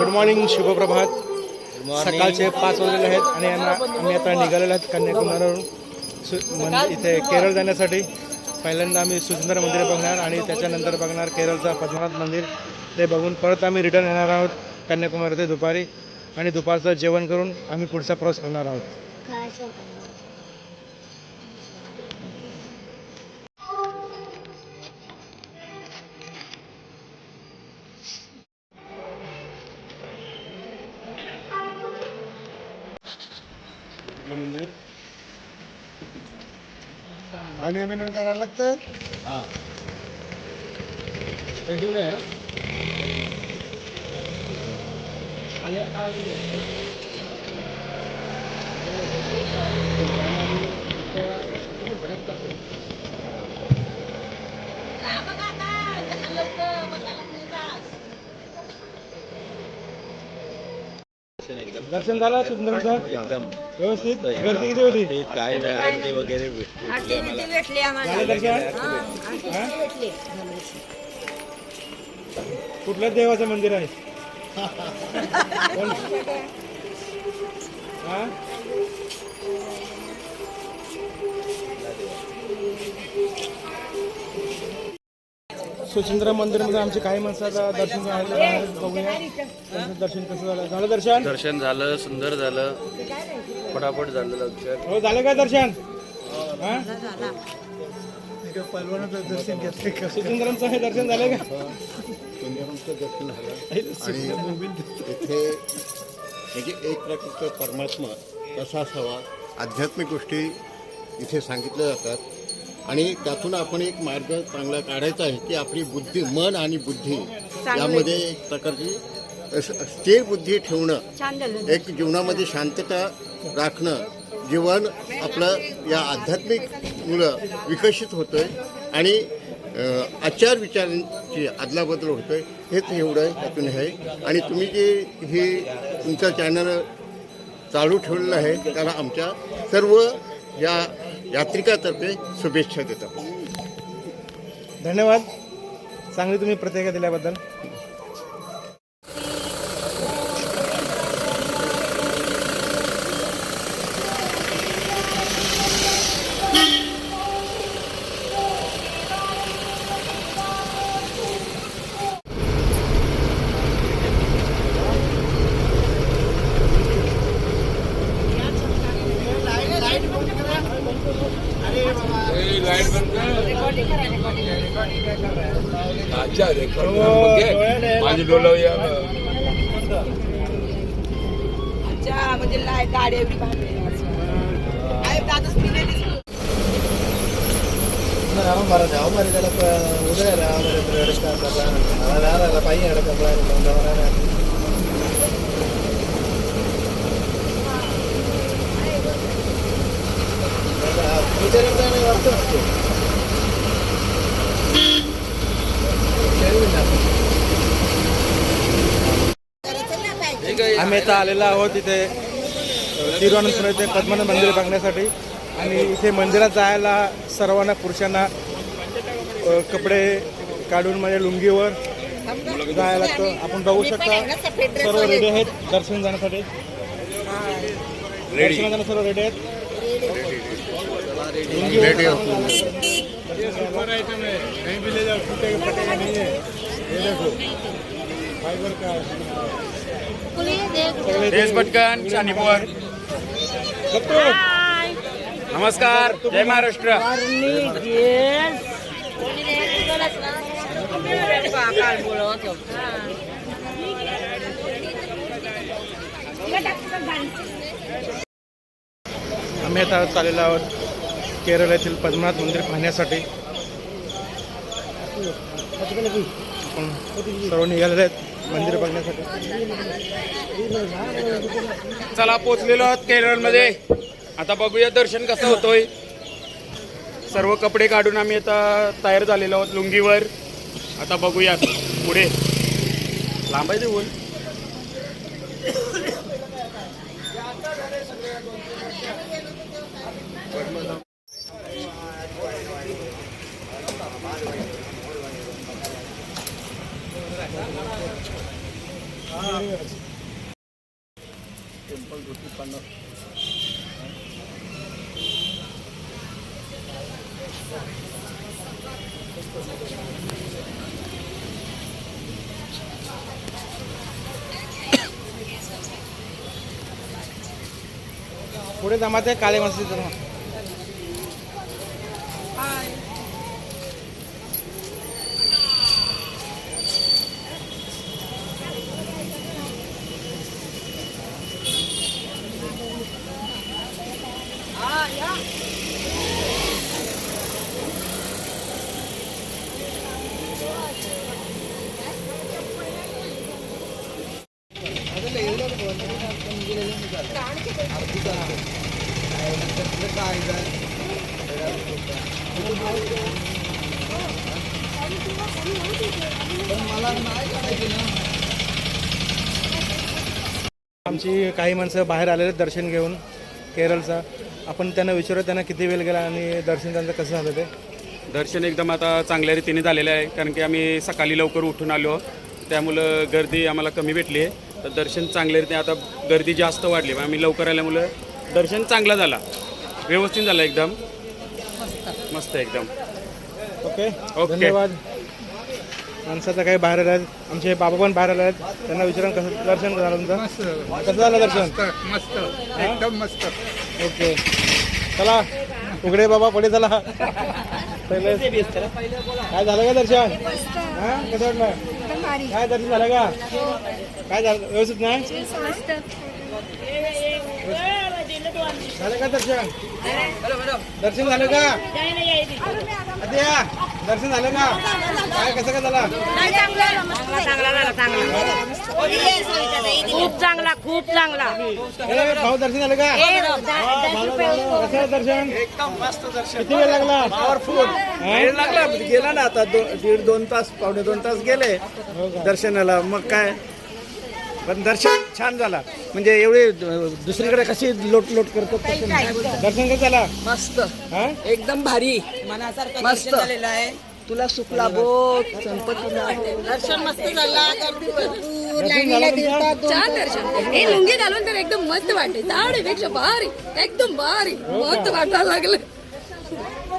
Good morning, शुभप्रभात. सकाळचे 5 वाजलेले आहेत आणि आम्ही आता निघालेलो आहेत कन्याकुमारीवरून इथे केरळ जाण्यासाठी. पहिल्यांदा आम्ही सुचिंद्रा मंदिर बघणार आणि त्याच्यानंतर बघणार केरळचा पद्मनाथ मंदिर. ते बघून परत आम्ही रिटर्न येणार आहोत कन्याकुमारी ते दुपारी, आणि दुपारचं जेवण करून आम्ही पुढचा प्रवास करणार आहोत. आणि मिनिट करायला लागतं. दर्शन झालं सुंदरचं एकदम व्यवस्थित? गर्दी किती होती? काय आरती वगैरे भेटले आम्हाला. झालं दर्शन? कुठल्या देवाचं मंदिर आहे? कोण? हा? सुचिंद्रा मंदिरमध्ये आमचे काही माणसं आता दर्शन झालं. बघूया दर्शन कसं झालं. झालं दर्शन? दर्शन झालं, सुंदर झालं, फटाफट झालं दर्शन. हो, झालं का दर्शन? हा? पलवानाचं दर्शन घेतलं. सुचिंद्रांचं हे दर्शन झालं का? सुंदरांचं दर्शन झालं आणि इथे म्हणजे एक प्रकारचा परमात्मा कसा असावा, आध्यात्मिक गोष्टी इथे सांगितल्या जातात आणि त्यातून आपण एक मार्ग चांगला काढायचा आहे की आपली बुद्धी, मन आणि बुद्धी यामध्ये एक प्रकारची स्थिर बुद्धी ठेवणं, एक जीवनामध्ये शांतता राखणं, जीवन आपलं या आध्यात्मिक मुलं विकसित होतंय आणि आचार विचारांची अदलाबदल होतोय. हेच एवढं त्यातून आहे. आणि तुम्ही जे ही तुमचं चॅनल चालू ठेवलेलं आहे त्याला आमच्या सर्व या यात्रिकातर्फे शुभेच्छा देतो. धन्यवाद, चांगली तुम्ही प्रतिक्रिया दिल्याबद्दल. माझी डोलवूया म्हणजे लाईट गाडी एवढी बांधलेली आम्ही आता आलेलो आहोत इथे तिरुवनंतपुरम इथे पद्मनाभ मंदिर बघण्यासाठी. आणि इथे मंदिरात जायला सर्वांना पुरुषांना कपडे काढून म्हणजे लुंगीवर जायला लागतं. आपण बघू शकता सर्व रेडी आहेत दर्शन जाण्यासाठी. दर्शन जाण्यासाठी सर्व रेडी आहेत. देश पटकन शानीपुर. नमस्कार, जय महाराष्ट्र. आम्ही आता चाललेलो आहोत केरळ येथील पद्मनाथ मंदिर पाहण्यासाठी. आपण सर्व निघालेले आहेत मंदिर बघण्यासाठी. चला, पोचलेलो आहोत केरळमध्ये. आता बघूया दर्शन कसं होतोय. सर्व कपडे काढून आम्ही आता तयार झालेलो आहोत लुंगीवर. आता बघूया पुढे. लांब आहे ते बोल. पुढे जमाते काळे मस्ती जमा. आमची काही माणसं बाहेर आलेले दर्शन घेऊन केरळचा. आपण त्यांना विचारू त्यांना किती वेळ गेला आणि दर्शन त्यांचं कसं झालं ते. दर्शन एकदम आता चांगल्या रीतीने झालेलं आहे, कारण की आम्ही सकाळी लवकर उठून आलो, त्यामुळं गर्दी आम्हाला कमी भेटली आहे. तर दर्शन चांगल्या रीतीने, आता गर्दी जास्त वाढली, आम्ही लवकर आल्यामुळं दर्शन चांगला झाला, व्यवस्थित झालं, एकदम मस्त एकदम. Okay okay. धन्यवाद. माणसाचं काही बाहेर आले आहेत, आमचे बाबा पण बाहेर आले आहेत, त्यांना विचारून कसं दर्शन झालं तुमचं. कसं झालं दर्शन. मस्त एकदम मस्त. ओके चला उघडे बाबा पुढे चला. पहिले काय झालं का दर्शन. हां कसं वाटलं. काय दर्शन झालं का. काय झालं व्यवस्थित नाही झालं का दर्शन. दर्शन झालं का. अद्या दर्शन झालं का. काय कसं काय झालं. खूप चांगला खूप चांगला. ए भाऊ दर्शन झालं का. कसं दर्शन. एकदम मस्त दर्शन. किती वेळ लागला. पॉवरफुल वेळ लागला गेला ना आता 1.5-2 तास 1.5-2 तास गेले दर्शनाला. मग काय पण दर्शन छान झाला. म्हणजे एवढे दुसरीकडे कशी लोट करतात तसं नाही. दर्शन कसं झालं. मस्त हा एकदम भारी मनासारखं मस्त झालेलं आहे. तुला सुखला बोट संपतीला दर्शन मस्त झाला. गर्दी भरपूर लाईनीला दिसतात. छान दर्शन. हे लुंगी घालून तर एकदम मस्त वाटते. साडीपेक्षा भारी एकदम भारी मस्त वाटायला लागलं.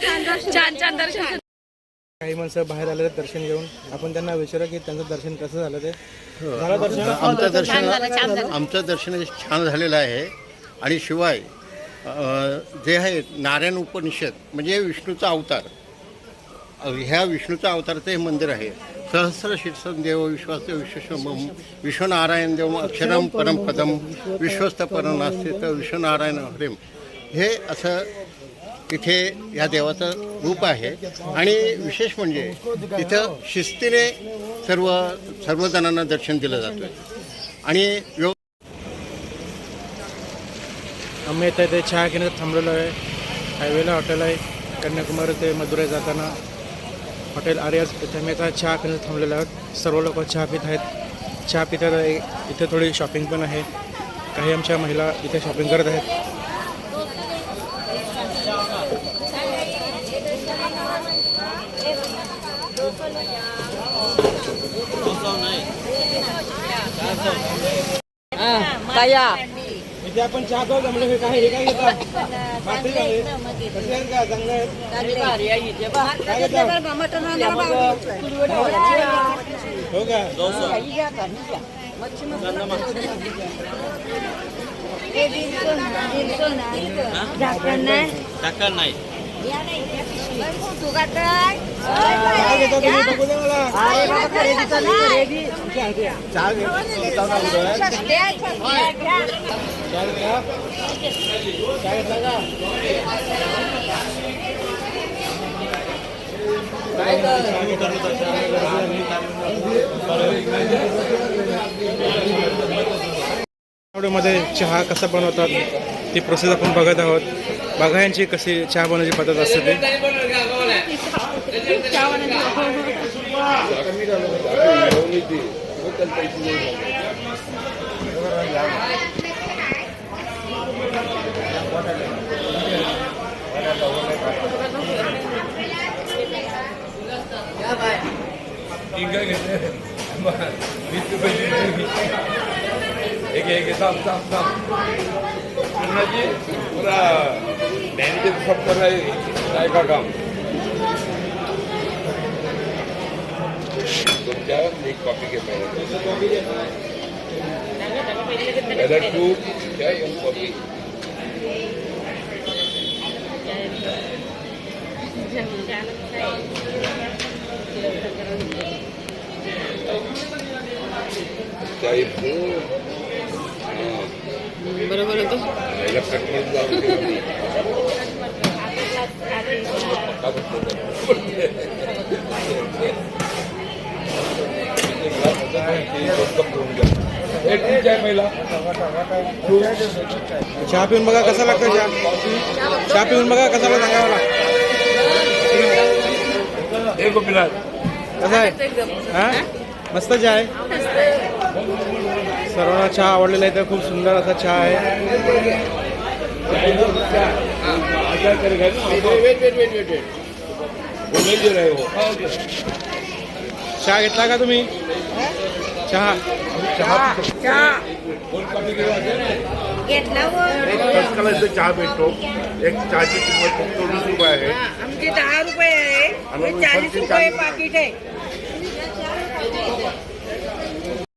छान छान दर्शन. काही माणसं बाहेर आले दर्शन घेऊन. आपण त्यांना विचारू की त्यांचं दर्शन कसं झालं ते. झालं दर्शन. आमचं दर्शन छान झालेलं आहे. आणि शिवाय जे आहे नारायण उपनिषद म्हणजे विष्णूचा अवतार, ह्या विष्णूचा अवताराचं हे मंदिर आहे. सहस्र शीर्षम देव विश्वास विश्वम विश्वनारायण देव अक्षरम परम पदम विश्वस्त परनास्थित विश्वनारायण हरिम, हे असं इथे या देवाचं रूप आहे. आणि विशेष म्हणजे तिथं शिस्तीने सर्वजणांना दर्शन दिलं जातं. आणि आम्ही इथे ते चहा घेण्यात थांबलेलो आहे. हायवेला हॉटेल आहे. कन्याकुमारी ते मदुराई जाताना हॉटेल आर्याज इथे आम्ही आता चहा पिण्यात थांबलेलो आहोत. सर्व लोक चहा पित आहेत. चहा पितात. इथे थोडी शॉपिंग पण आहे. काही आमच्या महिला इथे शॉपिंग करत आहेत. इथे आपण चहा खाऊ जमलं हे काय घेता. बाटली आहे. कशी आहेत का. चांगलं आहेत. काय घेता. हो का. काय घेता तुम्ही बघू दे मला. चहा घेता मध्ये चहा कसा बनवतात ती प्रोसेस आपण बघत आहोत. बघा यांची कशी चहा बनवण्याची पद्धत असते ते. बरोबर होतो. चहा पिऊन बघा कसा लागतो चहा. चहा पिऊन बघा कसा सांगा मला. कसा आहे हा मस्त चहा आहे. सर्वांना चहा आवडलेला आहे तर खूप सुंदर असा चहा आहे. चहा घेतला का तुम्ही. चहा चहा भेटतो. एक चहाची किंमत फक्त 20 रुपये आहे. आमचे 10 रुपये आहे, 40 रुपये पाकिट आहे.